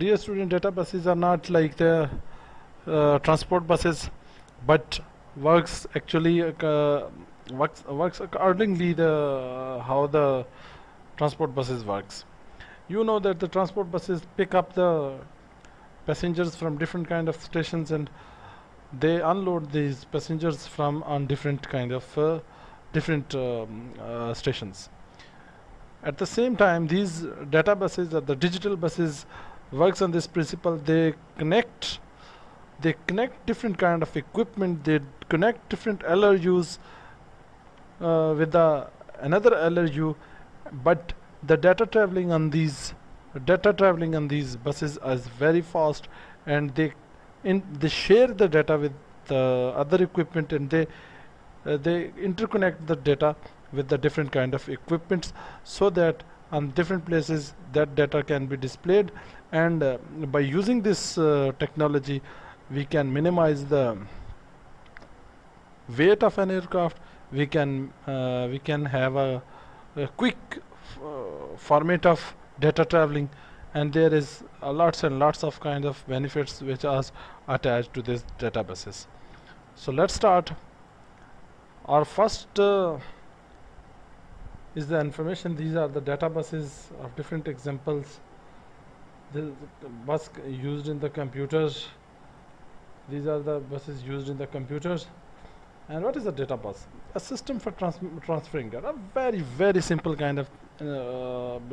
dear student, data buses are not like the transport buses, but works actually works accordingly the how the transport buses works. You know that the transport buses pick up the passengers from different kind of stations, and they unload these passengers from on different kind of different stations. At the same time, these data buses or the digital buses works on this principle. They connect different kind of equipment. They connect different LRUs with the another LRU, but the data traveling on these buses is very fast, and they share the data with the other equipment, and they interconnect the data with the different kind of equipments, so that on different places that data can be displayed. And by using this technology, we can minimize the weight of an aircraft. We can have a quick format of data traveling, and there is lots and lots of kind of benefits which are attached to these databases. So let's start. Our first is the information. These are the databases of different examples. The bus used in the computers. These are the buses used in the computers. And what is a data bus? A system for transferring data. A very simple kind of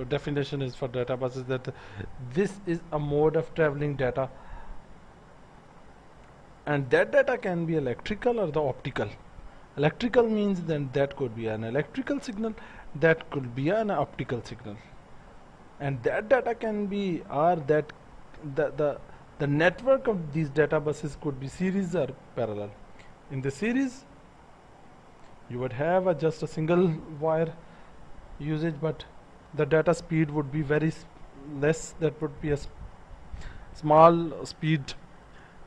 definition is for data buses that this is a mode of traveling data, and that data can be electrical or the optical. Electrical means then that could be an electrical signal, that could be an optical signal, and that data can be, or that the network of these data buses could be series or parallel. In the series, you would have just a single wire usage, but the data speed would be very less. That would be a small speed.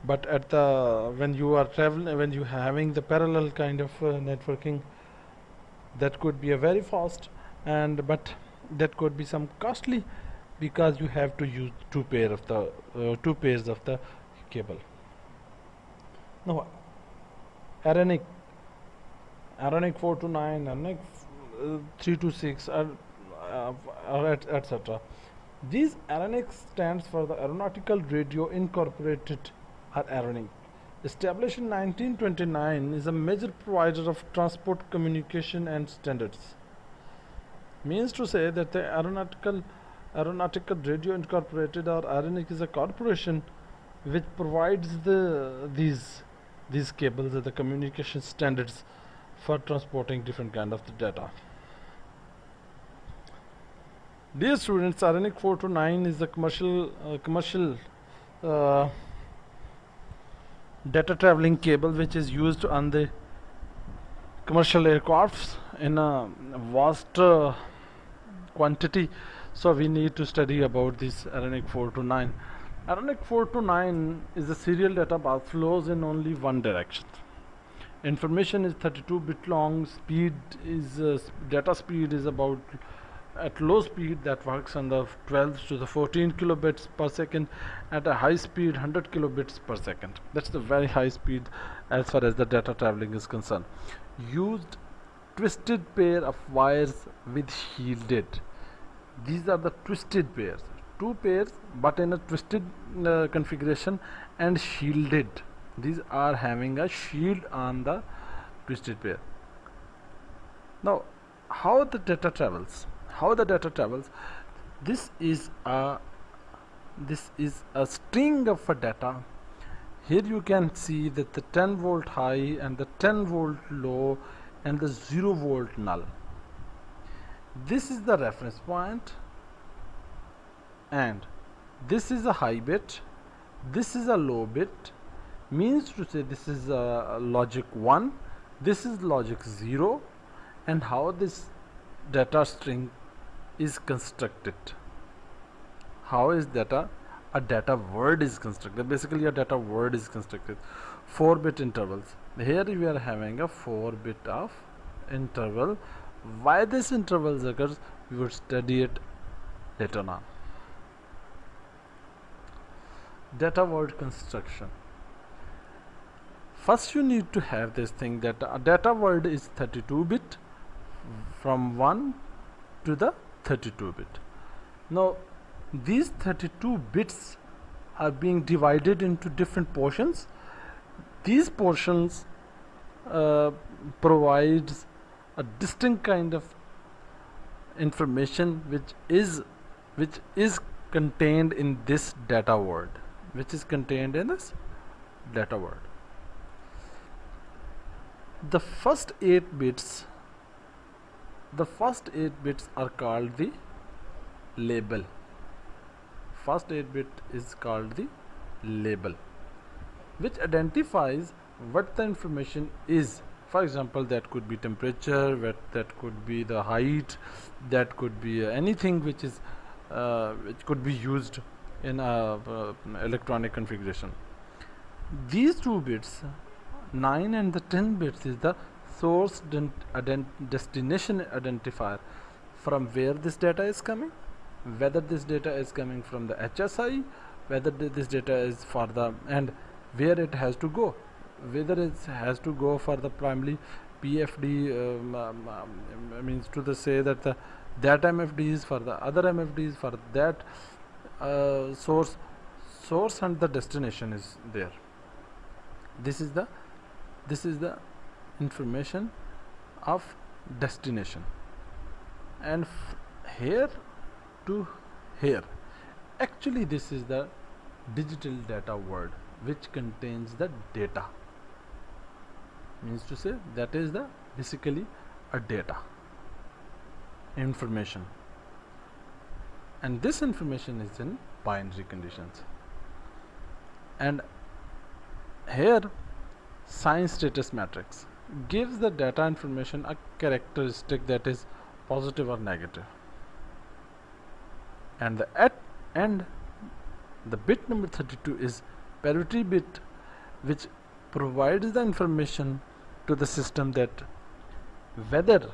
But at the when you are traveling, when you having the parallel kind of networking, that could be a very fast, and but that could be some costly, because you have to use two pairs of the cable. Now, ARINC 429, ARINC 326, etc. These ARINC stands for the Aeronautical Radio Incorporated, or ARINC. Established in 1929, is a major provider of transport communication and standards. Means to say that the Aeronautical Radio Incorporated, or ARINC, is a corporation which provides these cables, the communication standards for transporting different kind of the data. Dear students, ARINC 429 is a commercial data traveling cable which is used on the commercial aircrafts in a vast quantity. So we need to study about this ARINC 429. ARINC 429 is a serial data bus, flows in only one direction. Information is 32-bit long. Speed is data speed is about, at low speed, that works on the 12 to the 14 kilobits per second. At a high speed, 100 kilobits per second. That's the very high speed as far as the data traveling is concerned. Used twisted pair of wires with shielded. These are the twisted pairs. Two pairs but in a twisted configuration and shielded. These are having a shield on the twisted pair. Now, how the data travels? This is a string of a data. Here you can see that the 10 volt high and the 10 volt low and the 0 volt null. This is the reference point, and this is a high bit, this is a low bit. Means to say this is logic 1, this is logic 0, and how this data string is constructed. How is a data word is constructed? Basically, a data word is constructed. 4-bit intervals. Here we are having a 4-bit of interval. Why this intervals occurs, we will study it later on. data word construction. First you need to have this thing that a data word is 32-bit from 1 to the 32-bit. Now these 32 bits are being divided into different portions. These portions provides a distinct kind of information which is contained in this data word, The first 8 bits are called the label. First 8 bit is called the label, which identifies what the information is. For example, that could be temperature, that could be the height, that could be anything which could be used in electronic configuration. These 2 bits, 9 and the 10 bits, is the source destination identifier, from where this data is coming, whether this data is coming from the HSI, whether this data is for the, and where it has to go, whether it has to go for the primarily PFD, means to say that that MFD is for the other MFDs for that source and the destination is there. This is the information of destination, and here to here, actually this is the digital data word which contains the data, means to say that is the basically a data information, and this information is in binary conditions. And here science status matrix gives the data information a characteristic that is positive or negative, and the bit number 32 is parity bit, which provides the information to the system that whether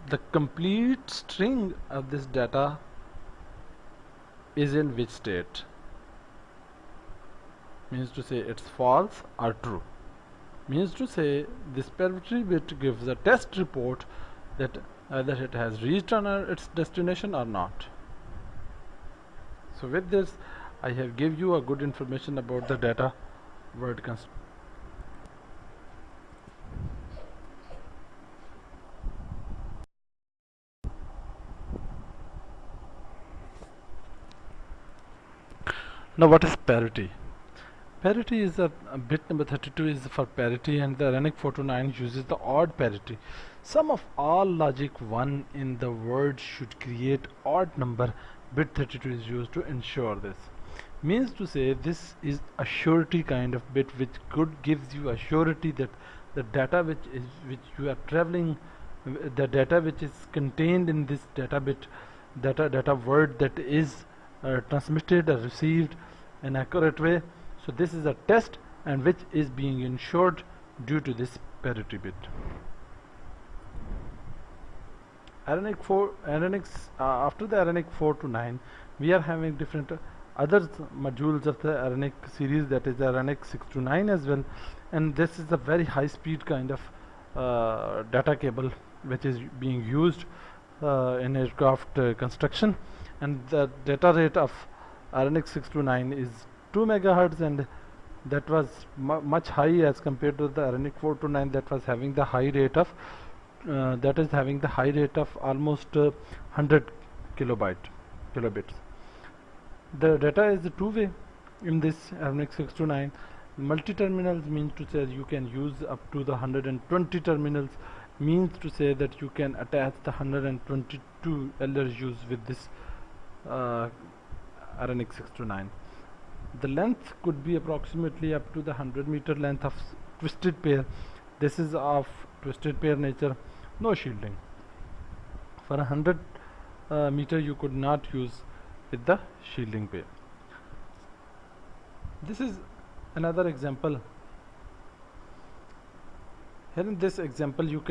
the complete string of this data is in which state, means to say it's false or true, means to say this parity bit gives a test report that either it has reached its destination or not. So with this I have give you a good information about the data word construction. Now what is parity? Parity is a bit number 32 is for parity, and the ARINC429 uses the odd parity. Sum of all logic 1 in the word should create odd number. Bit 32 is used to ensure this. Means to say this is a surety kind of bit which gives you a surety that the data which you are traveling, the data which is contained in this data bit, data word, that is transmitted or received in accurate way. So this is a test and which is being ensured due to this parity bit. After the ARINC429 we are having different other modules of the ARINC series, that is the ARINC629 as well, and this is a very high speed kind of data cable which is being used in aircraft construction, and the data rate of ARINC629 is 2 megahertz, and that was much high as compared to the ARINC429 that was having the high rate of almost 100 kilobits. The data is two-way in this ARINC629. Multi-terminals means to say you can use up to the 120 terminals, means to say that you can attach the 122 LRUs with this ARINC629. The length could be approximately up to the 100-meter length of twisted pair. This is of twisted pair nature, no shielding. For 100 meter you could not use with the shielding pair. This is another example. Here in this example you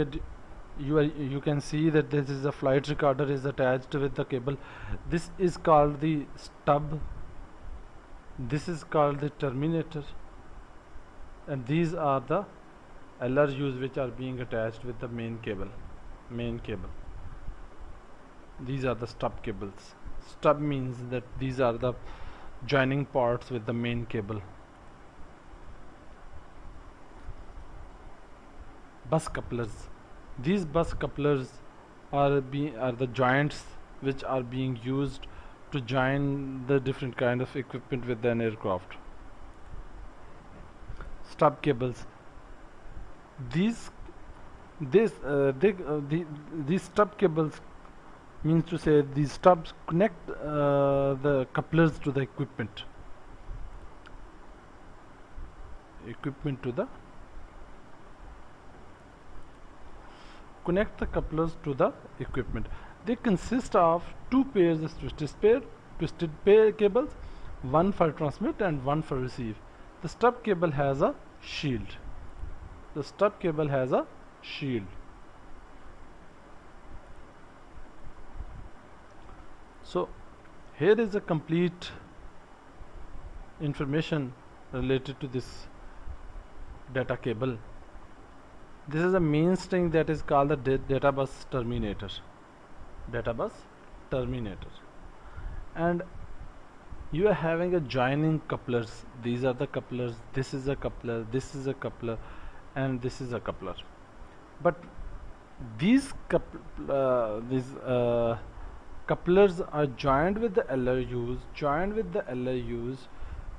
can see that this is a flight recorder is attached with the cable. This is called the stub This is called the terminator, and these are the LRUs which are being attached with the main cable. These are the stub cables. Stub means that these are the joining parts with the main cable. Bus couplers. These bus couplers are the joints which are being used to join the different kind of equipment with an aircraft. Stub cables. These stub cables means to say these stubs connect the couplers to the equipment. Connect the couplers to the equipment. They consist of two pairs of twisted pair cables, one for transmit and one for receive. The stub cable has a shield. So here is a complete information related to this data cable. This is a main string that is called the databus terminator. And you are having a joining couplers. These are the couplers. This is a coupler. This is a coupler, and this is a coupler. But these couplers are joined with the LRUs,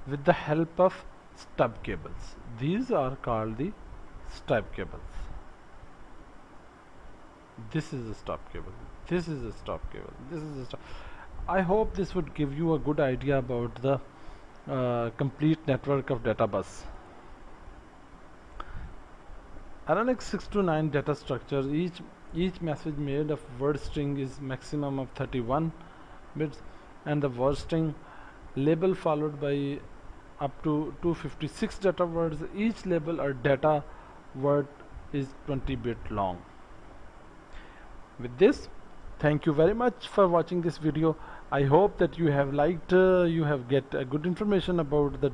with the help of stub cables. These are called the stub cables. This is a stub cable. This is a stub cable. This is a stub. I hope this would give you a good idea about the complete network of databus. ARINC429 data structure. Each message made of word string is maximum of 31 bits, and the word string label followed by up to 256 data words. Each label or data word is 20 bit long. With this, thank you very much for watching this video. I hope that you have liked, you have get good information about the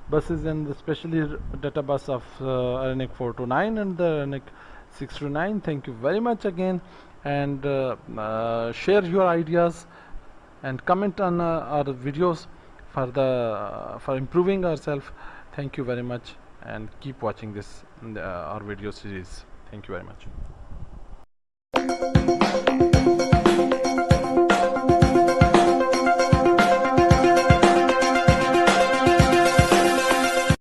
buses, and especially databus of ARINC429 and the ARINC629. Thank you very much again, and share your ideas and comment on our videos for improving ourselves. Thank you very much, and keep watching this our video series. Thank you very much.